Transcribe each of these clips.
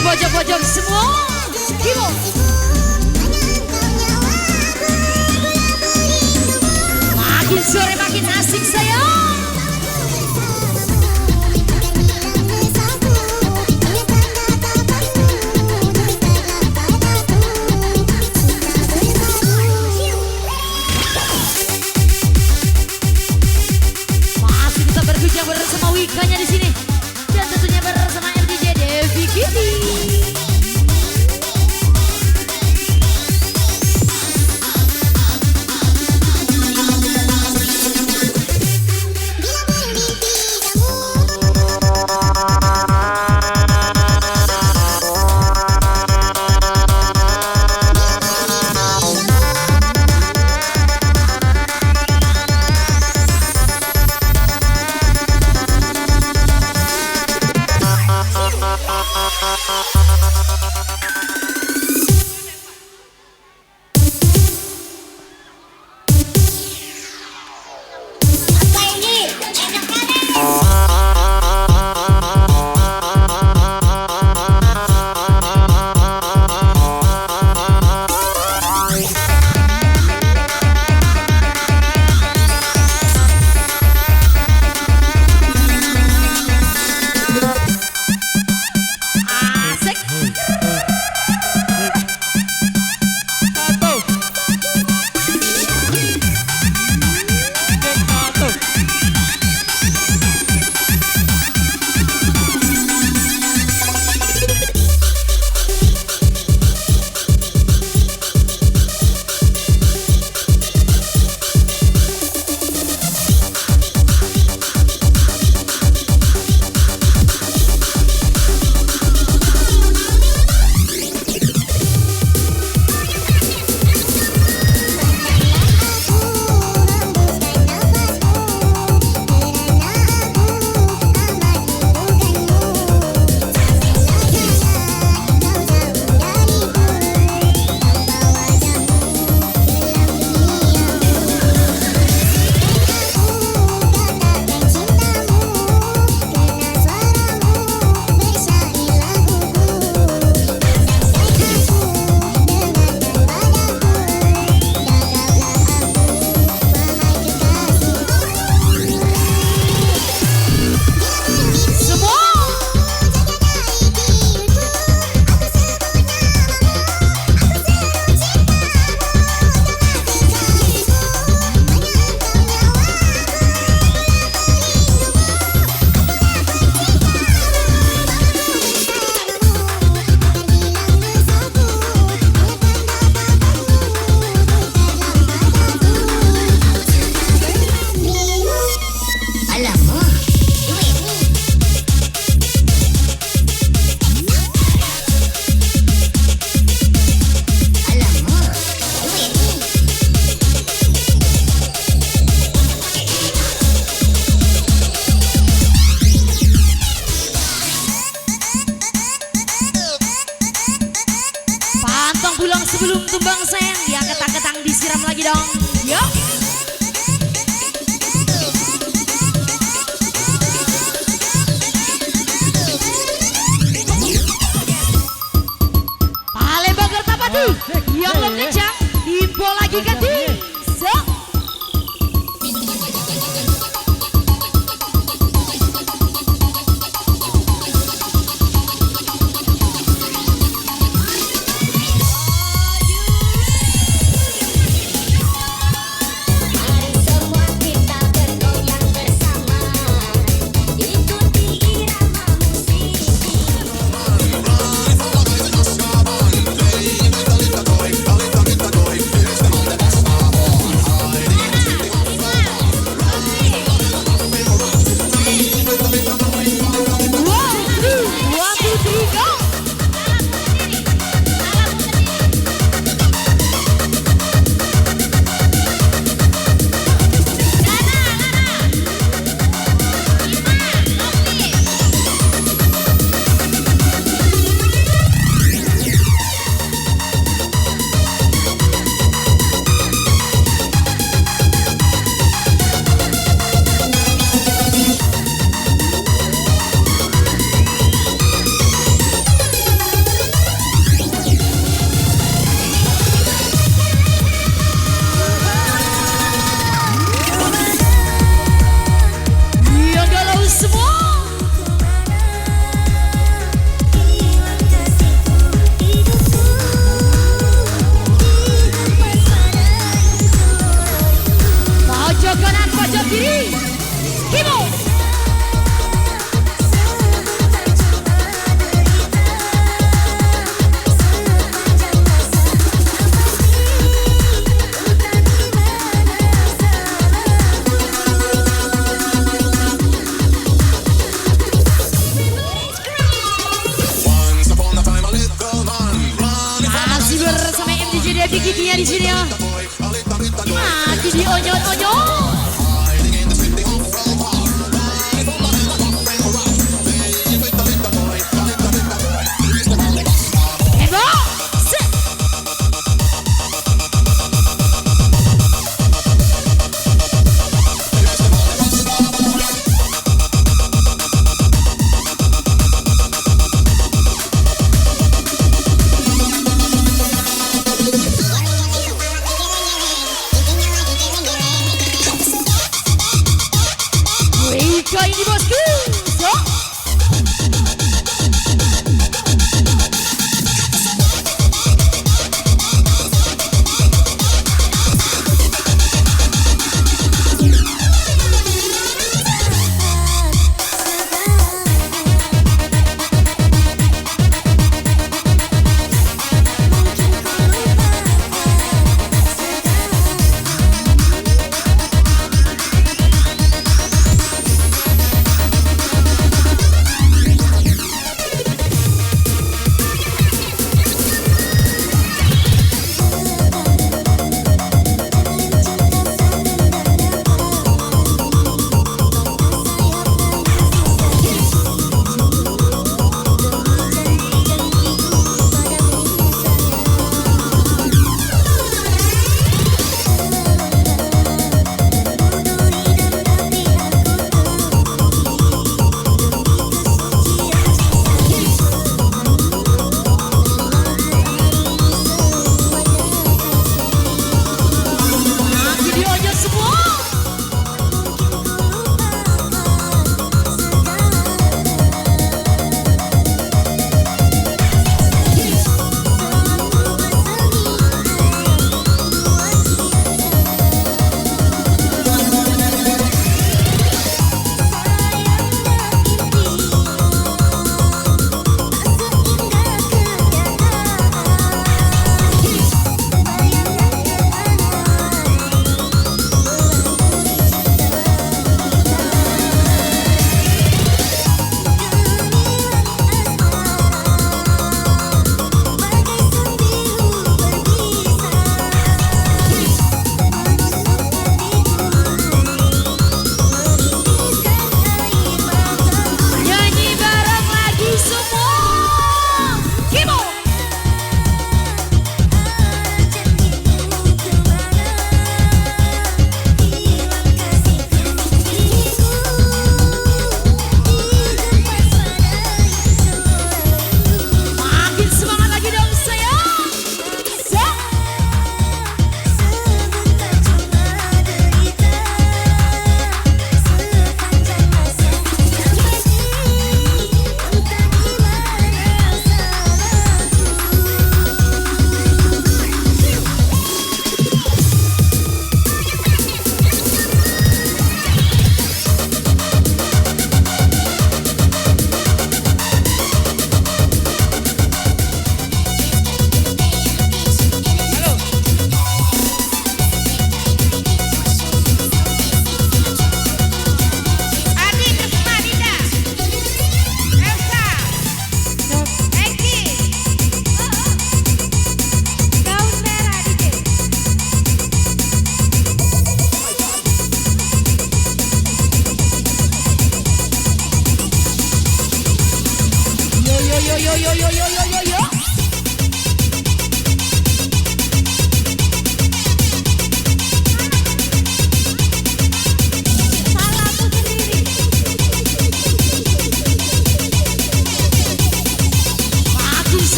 di pojok-pojok semua. Ibu. Makin sore makin asik sayang. Masih tetap berbincang bersama Wikanya di sini. Dan tentunya bersama MDJ Devi Kitty. Pulang sebelum tumbang sayang, dia ketang-ketang disiram lagi dong. Yuk. Palembang Kertapati yang belum kencang, info lagi ganti. mic-nya di sini ya. Makin dionyot-onyot. Ini bosku, so.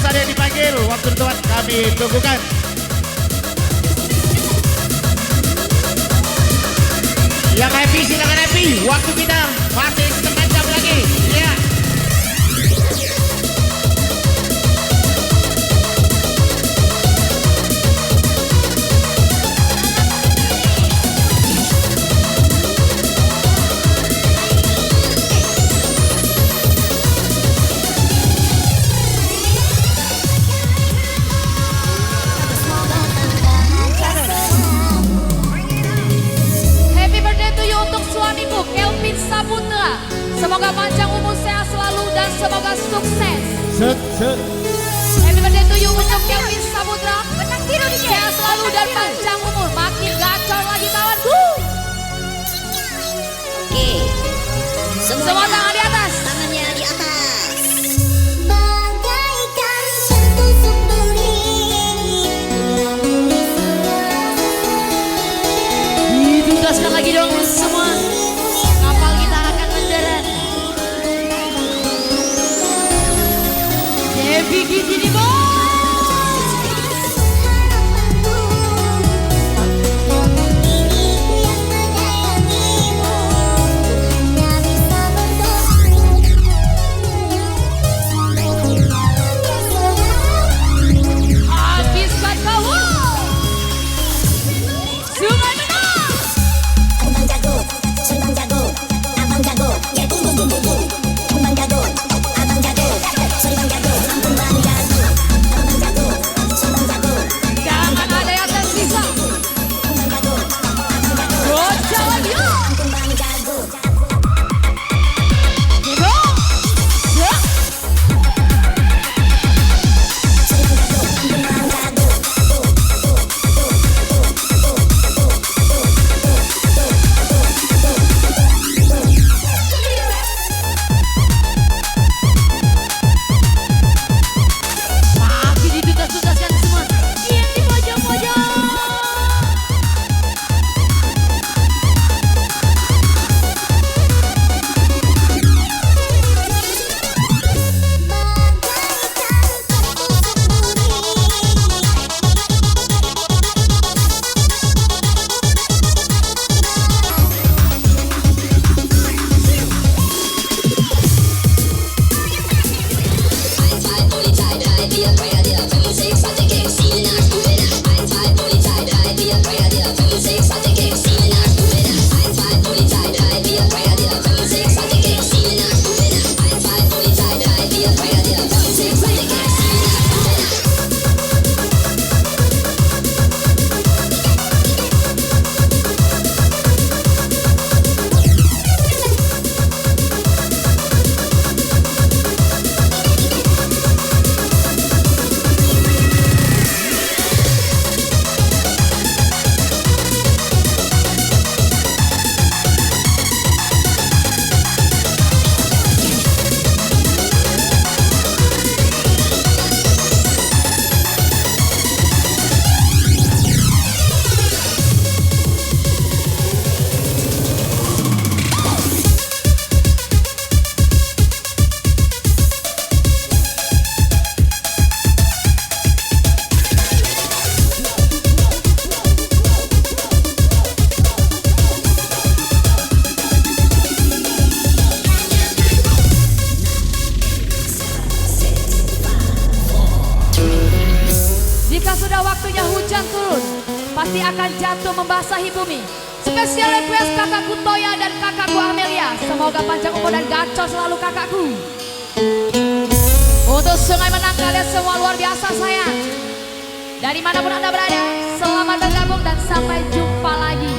ada yang dipanggil, waktu teman kami tunggukan. Yang happy silakan happy, waktu kita masih setengah jam lagi. Ya. Semoga panjang umur, sehat selalu dan semoga sukses. Happy birthday to you untuk Kelvin Saputra. Benang biru di sehat selalu dan panjang umur. Makin gacor lagi kawanku. Oke. Semua tangan di atas. Tangannya di atas. Bagaikan tertusuk duri. Ditugaskan lagi dong semua. Kapal kita akan mendarat. Devi gini bos. Habiskan kau. Sungai menang. Abang jago, Sultan jago, abang jago, ya bum bum bum bum bum. Abang jago, Sultan jago, ampun bang jago. Abang jago, Sultan jago, Jangan ada yang tersisa. abang jago, Gocah lagi. ampun bang jago. Go. Ya. Makin ditugas-tugaskan semua. Yang di pojok-pojok. Jika sudah waktunya hujan turun, pasti akan jatuh membasahi bumi. Spesial request kakakku Toya dan kakakku Amelia. Semoga panjang umur dan gacor selalu kakakku. Untuk Sungai Menang kalian semua luar biasa sayang. Dari manapun anda berada, selamat bergabung dan sampai jumpa lagi.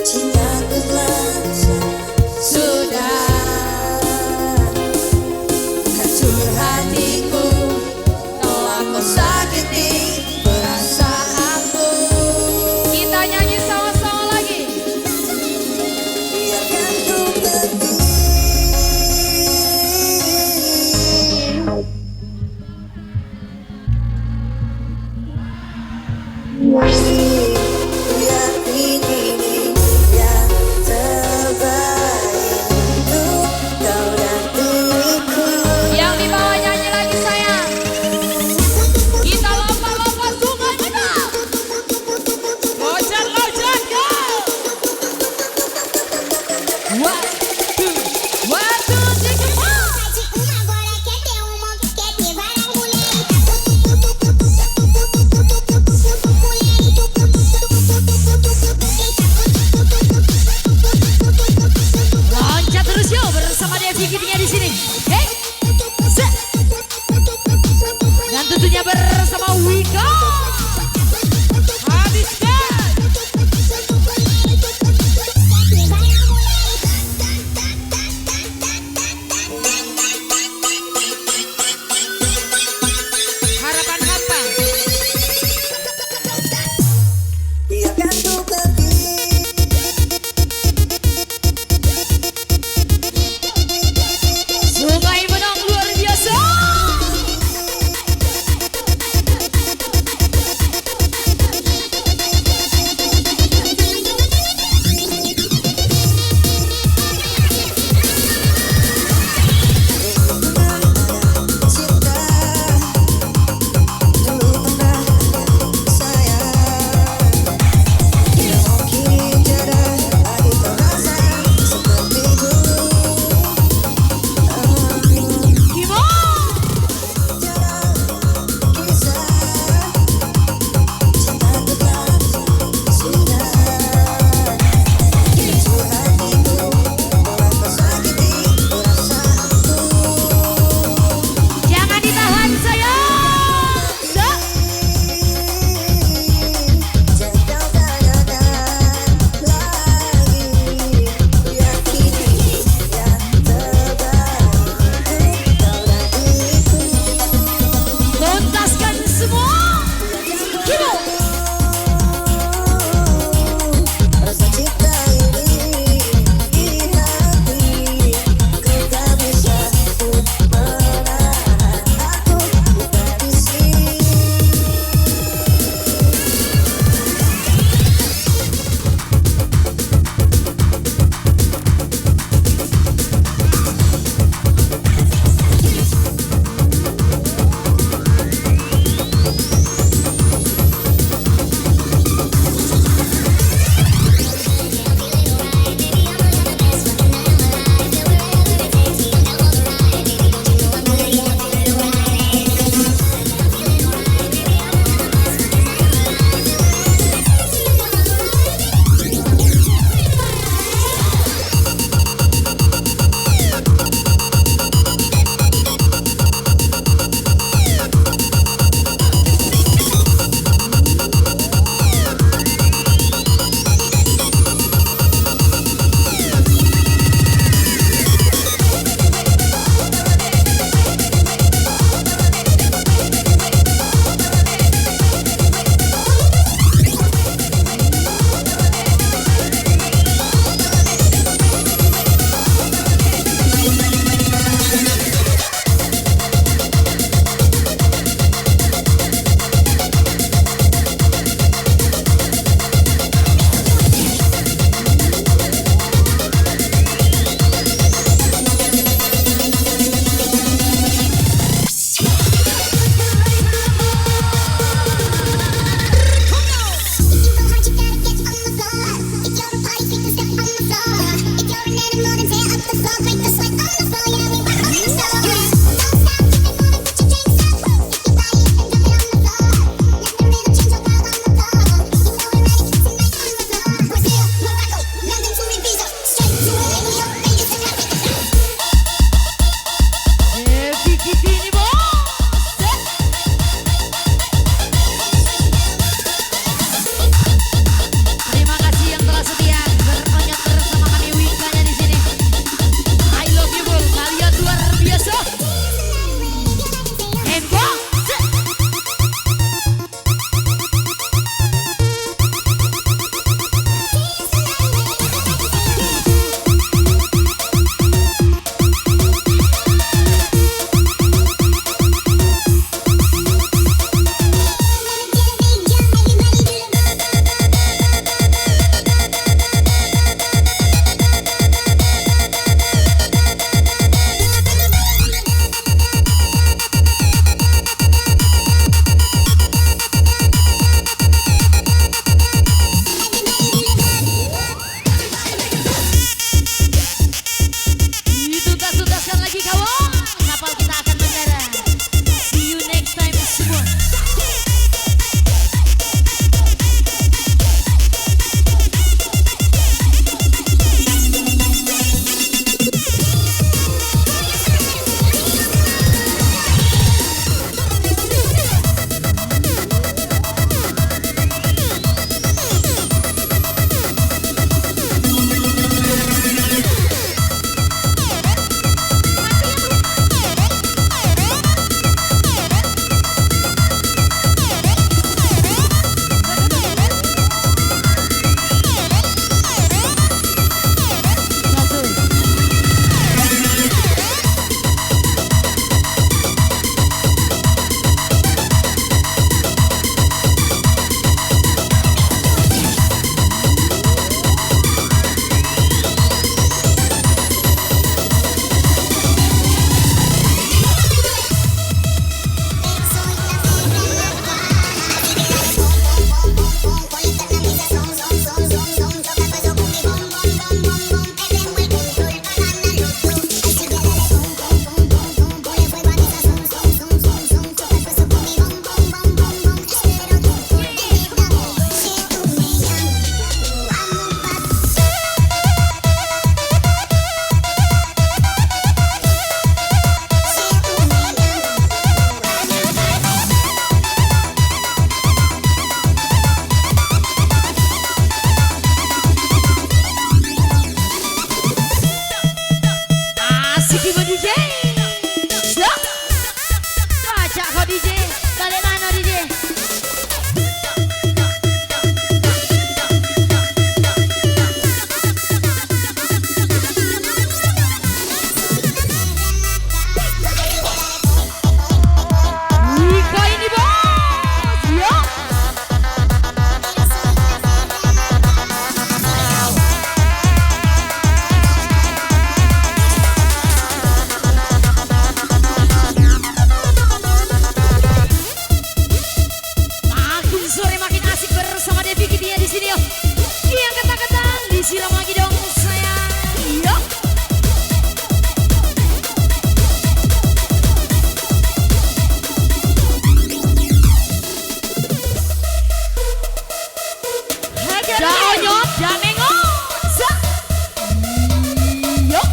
cintaku telah Sudah hancur hatiku, telah kau sakiti perasaanku. Kita nyanyi sama-sama lagi. biarkan ku pergi. Ku yakin ini yang terbaik untuk kau dan diriku. Yang di bawah nyanyi lagi sayang. Kita lompat-lompat sungai kita. Loncat-loncat go. One, two, three, go. Loncat terus yuk bersama Devi Gitingnya di sini. Hey, set. Dan tentunya bersama Wiko. Habiskan. Harapan hampa. Biarkan ku pergi. si Kimo DJ. Stop. Baca kau DJ. Balik mana DJ? Wika ini bos. Yo. Makin sore makin asik bersama Devi Kidia di sini yo. Yang kata-katang disiram lagi dong sayang. Yo. Jaonyot, jamengo. Sa. Yo.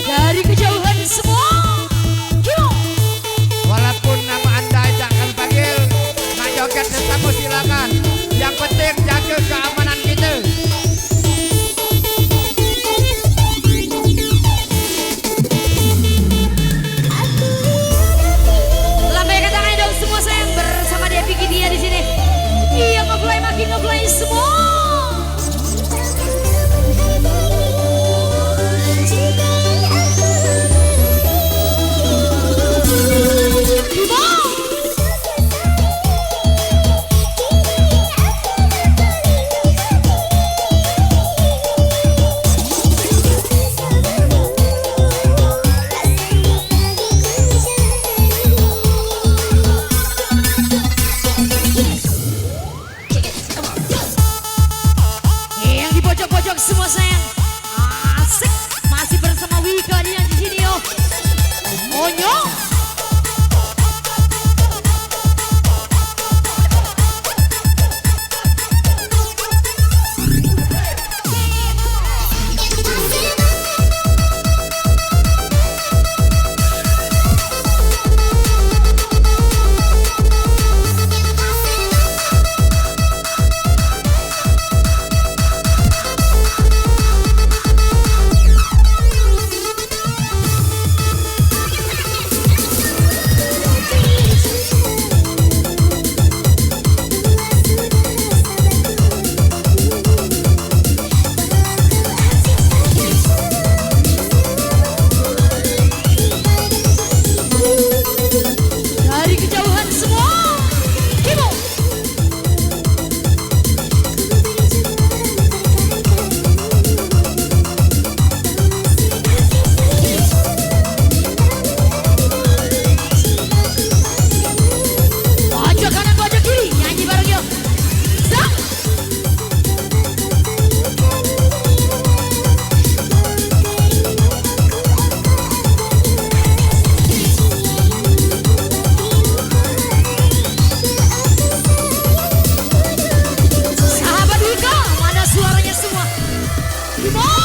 Dari kejauhan semua. Kimo. Walaupun nama anda jangan panggil, nak joget sesama silakan. Yang penting jaga keamanan kita. Lambaikan tangannya dong semua sayang bersama Devi Kidia di sini. Iya ngefly makin ngefly semua. Kimo. Yang di pojok-pojok semua sayang. Asik. Masih bersama Wika di sini yo. Onyo. Dari kejauhan semua. Kimo. Pojok kanan pojok kiri nyanyi bareng yuk. Stop. Sahabat Wika, mana suaranya semua? Kimo.